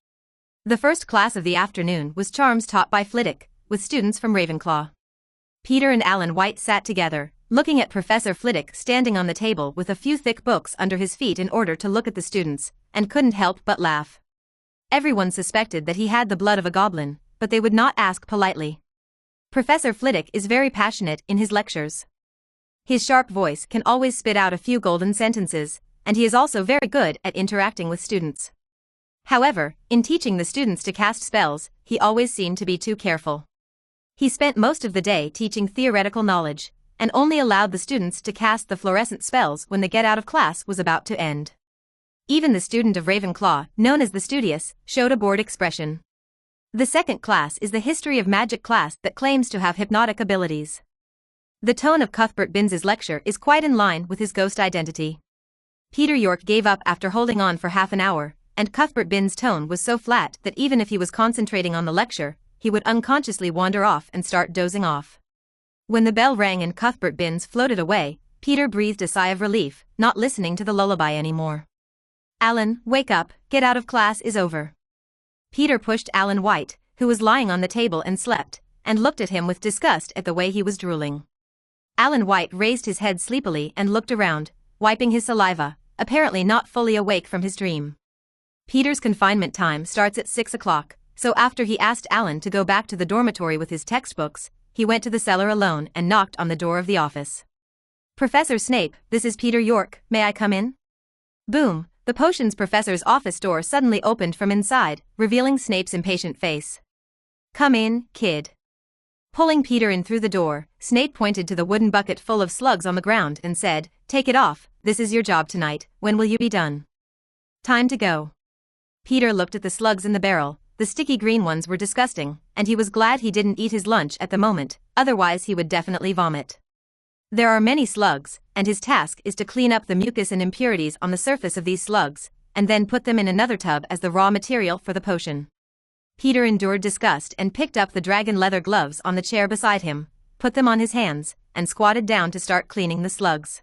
The first class of the afternoon was Charms taught by Flitwick, with students from Ravenclaw. Peter and Alan White sat together, looking at Professor Flitwick standing on the table with a few thick books under his feet in order to look at the students, and couldn't help but laugh. Everyone suspected that he had the blood of a goblin, but they would not ask politely. Professor Flitwick is very passionate in his lectures. His sharp voice can always spit out a few golden sentences, and he is also very good at interacting with students. However, in teaching the students to cast spells, he always seemed to be too careful. He spent most of the day teaching theoretical knowledge, and only allowed the students to cast the fluorescent spells when the get-out of class was about to end. Even the student of Ravenclaw, known as the Studious, showed a bored expression. The second class is the History of Magic class that claims to have hypnotic abilities. The tone of Cuthbert Binns' lecture is quite in line with his ghost identity. Peter York gave up after holding on for half an hour, and Cuthbert Binns' tone was so flat that even if he was concentrating on the lecture, he would unconsciously wander off and start dozing off. When the bell rang and Cuthbert Binns floated away, Peter breathed a sigh of relief, not listening to the lullaby anymore. "Alan, wake up, get out of class is over." Peter pushed Alan White, who was lying on the table and slept, and looked at him with disgust at the way he was drooling. Alan White raised his head sleepily and looked around, wiping his saliva, apparently not fully awake from his dream. Peter's confinement time starts at 6 o'clock, so after he asked Alan to go back to the dormitory with his textbooks, he went to the cellar alone and knocked on the door of the office. "Professor Snape, this is Peter York, may I come in?" Boom, the potions professor's office door suddenly opened from inside, revealing Snape's impatient face. "Come in, kid." Pulling Peter in through the door, Snape pointed to the wooden bucket full of slugs on the ground and said, "Take it off, this is your job tonight, when will you be done?" "Time to go." Peter looked at the slugs in the barrel. The sticky green ones were disgusting, and he was glad he didn't eat his lunch at the moment, otherwise he would definitely vomit. There are many slugs, and his task is to clean up the mucus and impurities on the surface of these slugs, and then put them in another tub as the raw material for the potion. Peter endured disgust and picked up the dragon leather gloves on the chair beside him, put them on his hands, and squatted down to start cleaning the slugs.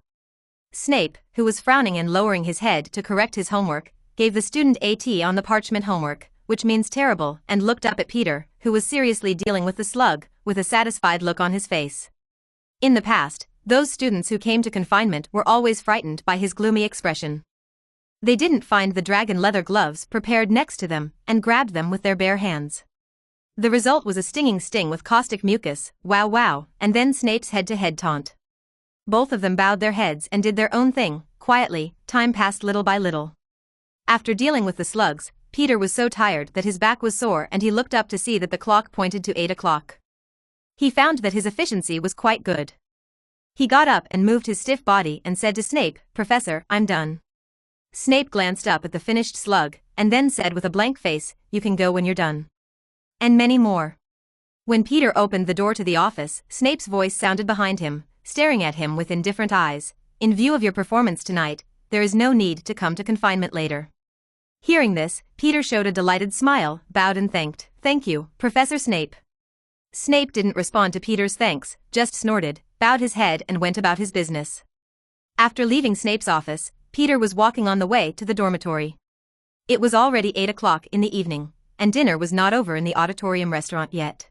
Snape, who was frowning and lowering his head to correct his homework, gave the student a T on the parchment homework, which means terrible, and looked up at Peter, who was seriously dealing with the slug, with a satisfied look on his face. In the past, those students who came to confinement were always frightened by his gloomy expression. They didn't find the dragon leather gloves prepared next to them, and grabbed them with their bare hands. The result was a stinging sting with caustic mucus, wow wow, and then Snape's head-to-head taunt. Both of them bowed their heads and did their own thing, quietly. Time passed little by little. After dealing with the slugs, Peter was so tired that his back was sore and he looked up to see that the clock pointed to 8 o'clock. He found that his efficiency was quite good. He got up and moved his stiff body and said to Snape, "Professor, I'm done." Snape glanced up at the finished slug, and then said with a blank face, "You can go when you're done." And many more. When Peter opened the door to the office, Snape's voice sounded behind him, staring at him with indifferent eyes. "In view of your performance tonight, there is no need to come to confinement later." Hearing this, Peter showed a delighted smile, bowed and thanked. "Thank you, Professor Snape." Snape didn't respond to Peter's thanks, just snorted, bowed his head and went about his business. After leaving Snape's office, Peter was walking on the way to the dormitory. It was already 8 o'clock in the evening, and dinner was not over in the auditorium restaurant yet.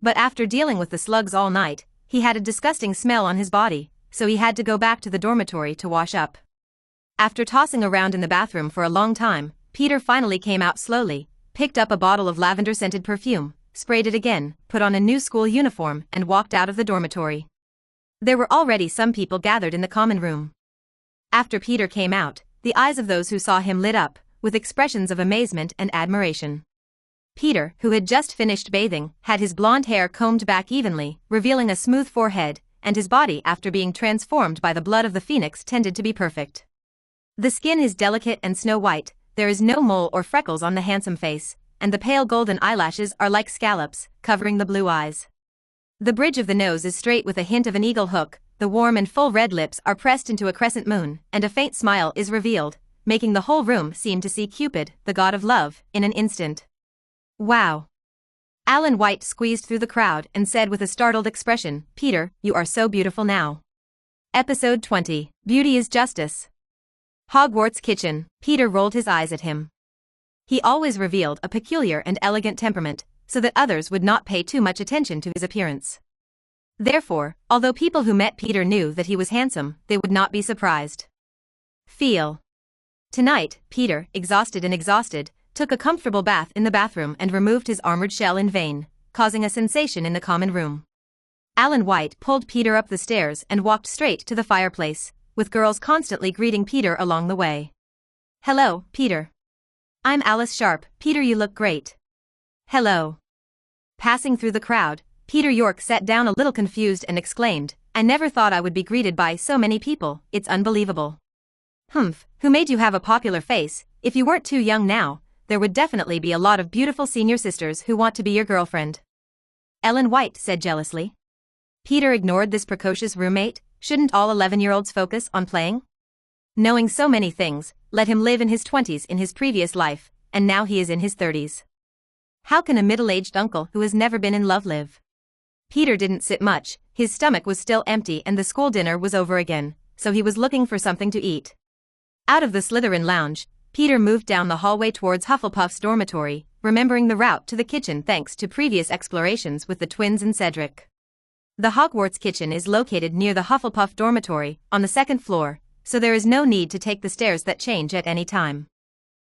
But after dealing with the slugs all night, he had a disgusting smell on his body, so he had to go back to the dormitory to wash up. After tossing around in the bathroom for a long time, Peter finally came out slowly, picked up a bottle of lavender-scented perfume, sprayed it again, put on a new school uniform and walked out of the dormitory. There were already some people gathered in the common room. After Peter came out, the eyes of those who saw him lit up, with expressions of amazement and admiration. Peter, who had just finished bathing, had his blonde hair combed back evenly, revealing a smooth forehead, and his body after being transformed by the blood of the phoenix tended to be perfect. The skin is delicate and snow-white, there is no mole or freckles on the handsome face, and the pale golden eyelashes are like scallops, covering the blue eyes. The bridge of the nose is straight with a hint of an eagle hook, the warm and full red lips are pressed into a crescent moon, and a faint smile is revealed, making the whole room seem to see Cupid, the god of love, in an instant. "Wow." Alan White squeezed through the crowd and said with a startled expression, "Peter, you are so beautiful now." Episode 20, Beauty is Justice. Hogwarts Kitchen. Peter rolled his eyes at him. He always revealed a peculiar and elegant temperament, so that others would not pay too much attention to his appearance. Therefore, although people who met Peter knew that he was handsome, they would not be surprised. Feel. Tonight, Peter, exhausted, took a comfortable bath in the bathroom and removed his armored shell in vain, causing a sensation in the common room. Alan White pulled Peter up the stairs and walked straight to the fireplace, with girls constantly greeting Peter along the way. "Hello, Peter." "I'm Alice Sharp. Peter, you look great." "Hello." Passing through the crowd, Peter York sat down a little confused and exclaimed, "I never thought I would be greeted by so many people, it's unbelievable." "Humph, who made you have a popular face? If you weren't too young now, there would definitely be a lot of beautiful senior sisters who want to be your girlfriend," Ellen White said jealously. Peter ignored this precocious roommate. Shouldn't all 11-year-olds focus on playing? Knowing so many things, let him live in his 20s in his previous life, and now he is in his 30s. How can a middle-aged uncle who has never been in love live? Peter didn't sit much, his stomach was still empty and the school dinner was over again, so he was looking for something to eat. Out of the Slytherin lounge, Peter moved down the hallway towards Hufflepuff's dormitory, remembering the route to the kitchen thanks to previous explorations with the twins and Cedric. The Hogwarts kitchen is located near the Hufflepuff dormitory, on the second floor, so there is no need to take the stairs that change at any time.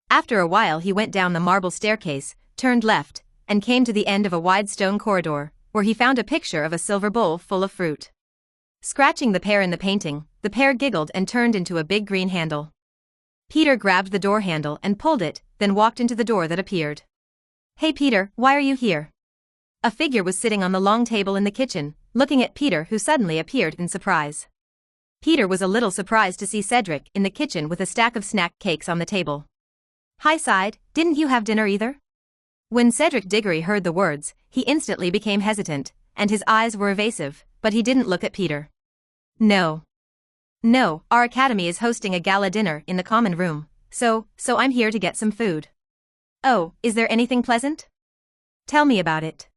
After a while he went down the marble staircase, turned left, and came to the end of a wide stone corridor, where he found a picture of a silver bowl full of fruit. Scratching the pear in the painting, the pear giggled and turned into a big green handle. Peter grabbed the door handle and pulled it, then walked into the door that appeared. "Hey Peter, why are you here?" A figure was sitting on the long table in the kitchen, looking at Peter who suddenly appeared in surprise. Peter was a little surprised to see Cedric in the kitchen with a stack of snack cakes on the table. "Hi Cyd, didn't you have dinner either?" When Cedric Diggory heard the words, he instantly became hesitant, and his eyes were evasive, but he didn't look at Peter. No, our academy is hosting a gala dinner in the common room, so I'm here to get some food." "Oh, is there anything pleasant? Tell me about it."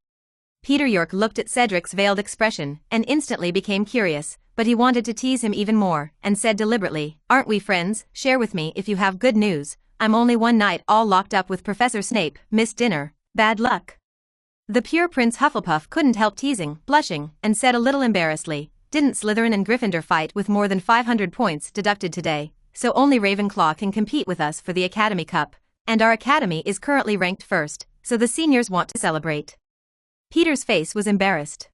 Peter York looked at Cedric's veiled expression and instantly became curious, but he wanted to tease him even more, and said deliberately, "Aren't we friends? Share with me if you have good news, I'm only one night all locked up with Professor Snape, missed dinner, bad luck. The pure Prince Hufflepuff couldn't help teasing, blushing, and said a little embarrassedly, didn't Slytherin and Gryffindor fight with more than 500 points deducted today, so only Ravenclaw can compete with us for the Academy Cup, and our Academy is currently ranked first, so the seniors want to celebrate. Peter's face was embarrassed.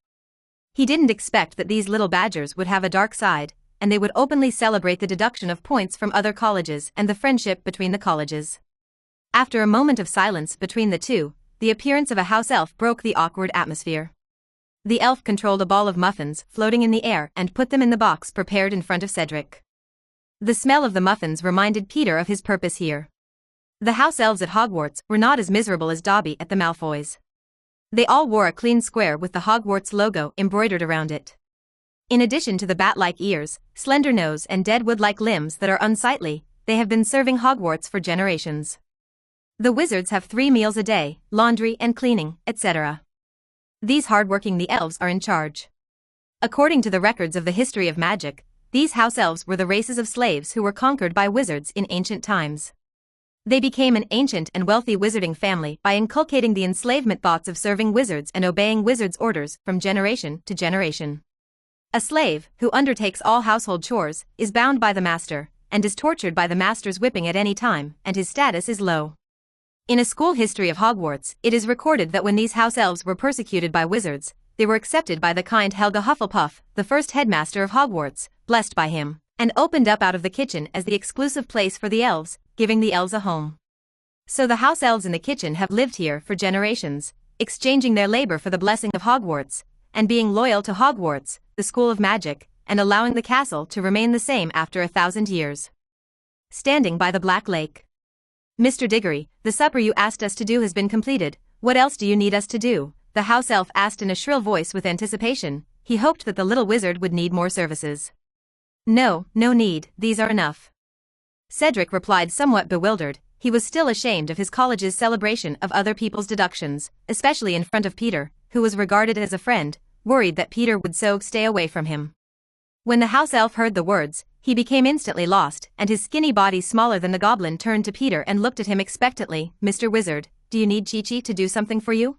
He didn't expect that these little badgers would have a dark side, and they would openly celebrate the deduction of points from other colleges and the friendship between the colleges. After a moment of silence between the two, the appearance of a house elf broke the awkward atmosphere. The elf controlled a ball of muffins floating in the air and put them in the box prepared in front of Cedric. The smell of the muffins reminded Peter of his purpose here. The house elves at Hogwarts were not as miserable as Dobby at the Malfoys. They all wore a clean square with the Hogwarts logo embroidered around it. In addition to the bat-like ears, slender nose and dead wood-like limbs that are unsightly, they have been serving Hogwarts for generations. The wizards have 3 meals a day, laundry and cleaning, etc. These hardworking the elves are in charge. According to the records of the history of magic, these house elves were the races of slaves who were conquered by wizards in ancient times. They became an ancient and wealthy wizarding family by inculcating the enslavement thoughts of serving wizards and obeying wizards' orders from generation to generation. A slave, who undertakes all household chores, is bound by the master, and is tortured by the master's whipping at any time, and his status is low. In a school history of Hogwarts, it is recorded that when these house elves were persecuted by wizards, they were accepted by the kind Helga Hufflepuff, the first headmaster of Hogwarts, blessed by him, and opened up out of the kitchen as the exclusive place for the elves, giving the elves a home. So the house elves in the kitchen have lived here for generations, exchanging their labor for the blessing of Hogwarts, and being loyal to Hogwarts, the school of magic, and allowing the castle to remain the same after 1,000 years. Standing by the Black Lake. Mr. Diggory, the supper you asked us to do has been completed. What else do you need us to do? The house elf asked in a shrill voice with anticipation. He hoped that the little wizard would need more services. No need, these are enough. Cedric replied somewhat bewildered. He was still ashamed of his college's celebration of other people's deductions, especially in front of Peter, who was regarded as a friend, worried that Peter would stay away from him. When the house elf heard the words, he became instantly lost, and his skinny body smaller than the goblin turned to Peter and looked at him expectantly. Mr. Wizard, do you need Chi-Chi to do something for you?